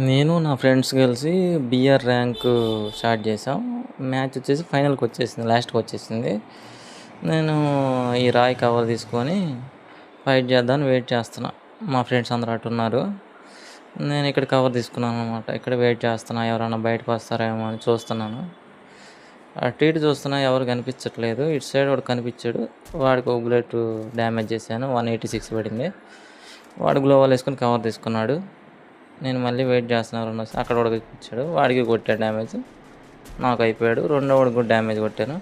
నేను నా ఫ్రెండ్స్ కలిసి బిఆర్ ర్యాంకు స్టార్ట్ చేసాం. మ్యాచ్ వచ్చేసి ఫైనల్కి వచ్చేసింది, లాస్ట్కి వచ్చేసింది. నేను ఈ రాయి కవర్ తీసుకొని ఫైట్ చేద్దామని వెయిట్ చేస్తున్నా. మా ఫ్రెండ్స్ అందరూ అటు ఉన్నారు, నేను ఇక్కడ కవర్ తీసుకున్నాను అనమాట. ఇక్కడ వెయిట్ చేస్తున్నా, ఎవరైనా బయటకు వస్తారేమో అని చూస్తున్నాను. అటు ఇటు చూస్తున్నా, ఎవరు కనిపించట్లేదు. ఇటు సైడ్ వాడు కనిపించాడు, వాడికి ఒక బుల్లెట్ డ్యామేజ్ చేశాను, 186 పడింది. వాడు గ్లోవాల్ వేసుకొని కవర్ తీసుకున్నాడు. నేను మళ్ళీ వెయిట్ చేస్తున్నాను. అక్కడ కూడా ఇచ్చాడు, వాడికి కొట్టాడు డ్యామేజ్, నాకు అయిపోయాడు. రెండో వాడికి కూడా డ్యామేజ్ కొట్టాను,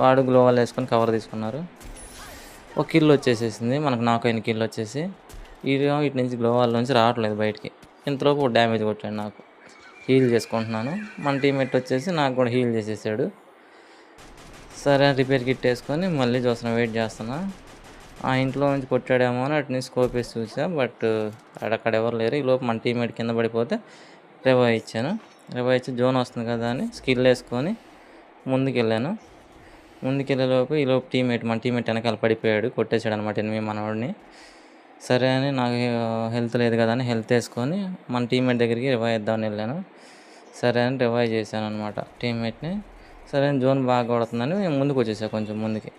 వాడు గ్లోవాల్ వేసుకొని కవర్ తీసుకున్నారు. ఒక కిల్ వచ్చేసేసింది మనకు, నాకు అయిన కిల్ వచ్చేసి. ఇటు నుంచి గ్లోవాల్ నుంచి రావట్లేదు బయటికి. ఇంతలోపు ఒక డ్యామేజ్ కొట్టాడు, నాకు హీల్ చేసుకుంటున్నాను. మన టీమేట్ వచ్చేసి నాకు కూడా హీల్ చేసేసాడు. సరే రిపేర్ కిట్ వేసుకొని మళ్ళీ చూస్తున్నా, వెయిట్ చేస్తున్నా. ఆ ఇంట్లో నుంచి కొట్టాడేమో అని అటు నుంచి స్కోప్ వేసి చూసా, బట్ అక్కడ ఎవరు లేరు. ఈలోపు మన టీమేట్ కింద పడిపోతే రివైవ్ ఇచ్చాను. రివైవ్ ఇచ్చి జోన్ వస్తుంది కదా అని స్కిల్ వేసుకొని ముందుకెళ్ళాను. ముందుకెళ్ళేలోపు ఈలోపు మన టీమేట్ వెనకాల పడిపోయాడు, కొట్టేశాడు అనమాట ఎనిమిది మనవాడిని. సరే అని నాకు హెల్త్ లేదు కదా అని హెల్త్ వేసుకొని మన టీమేట్ దగ్గరికి రివైవ్ ఇద్దామని వెళ్ళాను. సరే అని రివైవ్ చేశాను అనమాట టీమ్మేట్ని. సరే అని జోన్ బాగా కొడుతుందని నేను ముందుకు వచ్చేసాను, కొంచెం ముందుకి.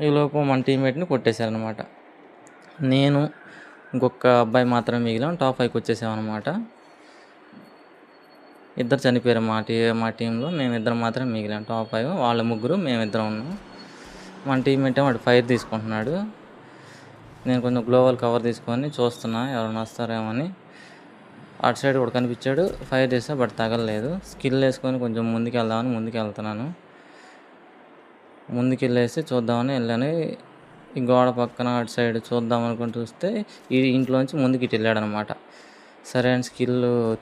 ఈలోపు మన టీమ్మేట్ని కొట్టేశారనమాట. నేను ఇంకొక అబ్బాయి మాత్రమే మిగిలాం, టాప్ 5కి వచ్చేసామన్నమాట. ఇద్దరు చనిపోయారు మా టీంలో, మేమిద్దరం మాత్రం మిగిలాం టాప్ 5. వాళ్ళ ముగ్గురు, మేమిద్దరం ఉన్నాం. మన టీమ్మేట్ ఏమో వాడు ఫైర్ తీసుకుంటున్నాడు. నేను కొంచెం గ్లోవల్ కవర్ తీసుకొని చూస్తున్నా, ఎవరైనా వస్తారేమని. అటు సైడ్ కూడా కనిపించాడు, ఫైర్ చేస్తే బట్ తగలలేదు. స్కిల్ వేసుకొని కొంచెం ముందుకు వెళ్దామని ముందుకు వెళ్తున్నాను. ముందుకెళ్ళేసి చూద్దామని వెళ్ళాను. ఈ గోడ పక్కన అటు సైడ్ చూద్దాం అనుకుని చూస్తే ఈ ఇంట్లోంచి ముందుకు ఇటు వెళ్ళాడనమాట. సరే అని స్కిల్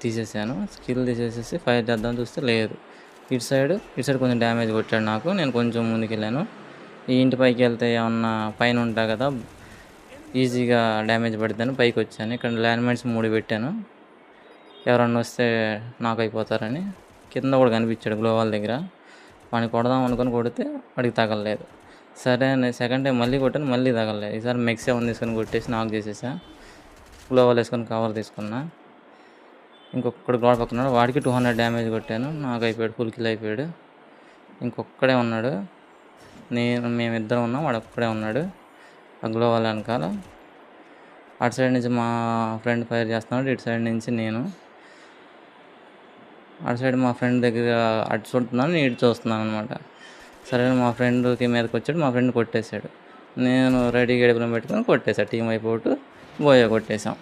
తీసేసాను. స్కిల్ తీసేసేసి ఫైర్ చేద్దామని చూస్తే లేదు. ఇటు సైడ్ కొంచెం డ్యామేజ్ కొట్టాడు నాకు. నేను కొంచెం ముందుకు వెళ్ళాను. ఈ ఇంటి పైకి వెళ్తే ఏమన్నా పైన ఉంటా కదా, ఈజీగా డ్యామేజ్ పడుతుందని పైకి వచ్చాను. ఇక్కడ ల్యాండ్ మైన్స్ 3 పెట్టాను, ఎవరన్నా వస్తే నాకు అయిపోతారని. కింద కూడా కనిపించాడు గ్లోవాల్ దగ్గర, వాడిని కొడదాం అనుకుని కొడితే వాడికి తగలలేదు. సరే అని సెకండ్ టైం మళ్ళీ కొట్టాను, మళ్ళీ తగలలేదు. ఈసారి మెక్స్ 7 తీసుకొని కొట్టేసి నాక్ చేసేసా. గ్లోవాల్ వేసుకొని కవర్ తీసుకున్నా. ఇంకొకడు గోడ పక్కన వాడికి 200 డ్యామేజ్ కొట్టాను, నాకు అయిపోయాడు, ఫుల్ కిల్ అయిపోయాడు. ఇంకొక్కడే ఉన్నాడు, మేమిద్దరం ఉన్నాం, వాడు ఒక్కడే ఉన్నాడు ఆ గ్లోవాల్ వెనకాల. అటు సైడ్ నుంచి మా ఫ్రెండ్ ఫైర్ చేస్తున్నాడు, ఇటు సైడ్ నుంచి నేను. అటు సైడ్ మా ఫ్రెండ్ దగ్గర అటు చూస్తున్నాను, నేను ఇటు చూస్తున్నాను అనమాట. సరే మా ఫ్రెండ్కి మీదకి వచ్చాడు, మా ఫ్రెండ్ కొట్టేశాడు. నేను రెడీ గడిపిన పెట్టుకొని కొట్టేశాడు. టీం అయిపోతూ బోయా కొట్టేశాం.